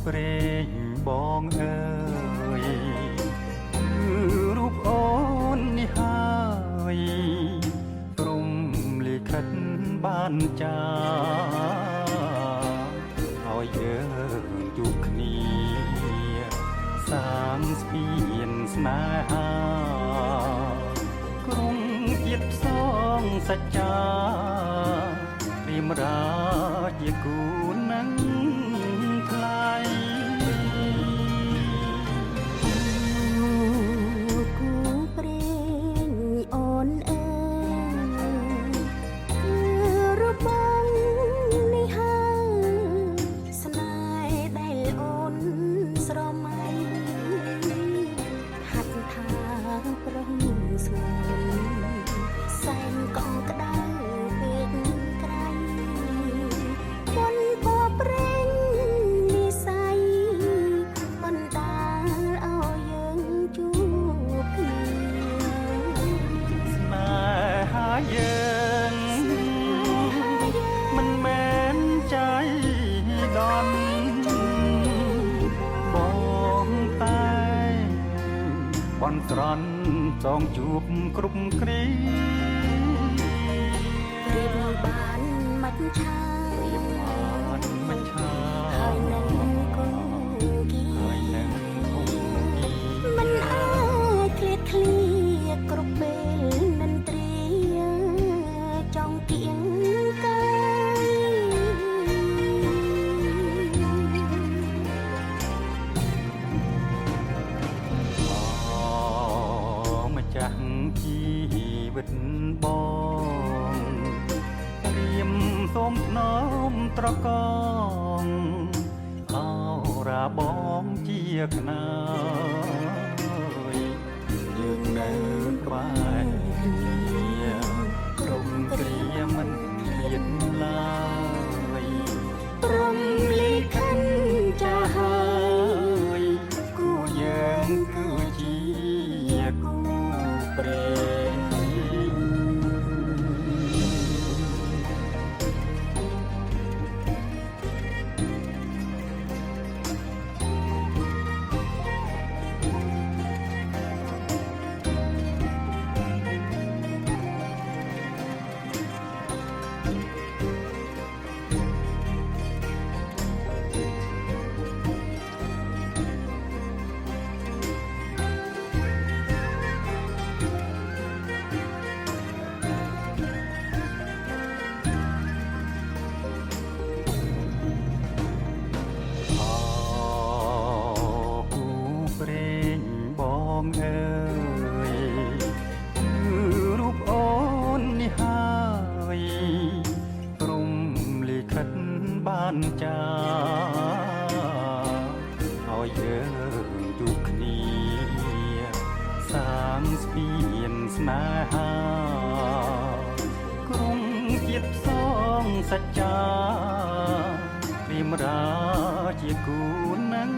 ព្រេងបងអើយគឺរូបអូននេះហើយព្រំលិខិតបានចាឲ្យយើងជួបគ្នាសាងស្ពានស្នេហាក្រុងទៀតផ្សងសច្ចារៀមរាជាគូនឹងថ្លៃគូព្រេងអូនអើយគឺរូបបងនេះហើយស្នេហ៍ដែលអូនស្រមៃហាត់ថាប្រឹងស្ងួនសែនកងក្តៅពេកក្រៃមុនពព្រេងនិស័យបណ្ដាលឲ្យយើងជួបគ្នាស្នេហាយើងមិនមែនใจដន់បងតែបន់ស្រន់ចងជួបគ្រប់គ្រារៀបបានមិនឆារៀបបានមិនឆាហើយនឹងគង់គីហើយនឹងគង់គីមិនអាចឃ្លាតឃ្លាគ្រប់ពេលនិនទ្រាចង់គៀងកាយម្ចាស់ជីវិតបងព្រាមសូមថ្នមត្រកងអោរាបងជាខ្នើយយើងនៅក្បែរគ្នាក្រុមគ្រាមិនឃ្លាតឡើយព្រមលិខិតចាស់ហើយគូយើងគឺជាគូព្រេងបងអើយគឺរូបអូននេះហើយព្រំលិខិតបានចាឲ្យយើងជួបគ្នាសាងស្ពានស្នេហាក្រុងទៀតផ្សងសច្ចារៀមរាជាគូនឹង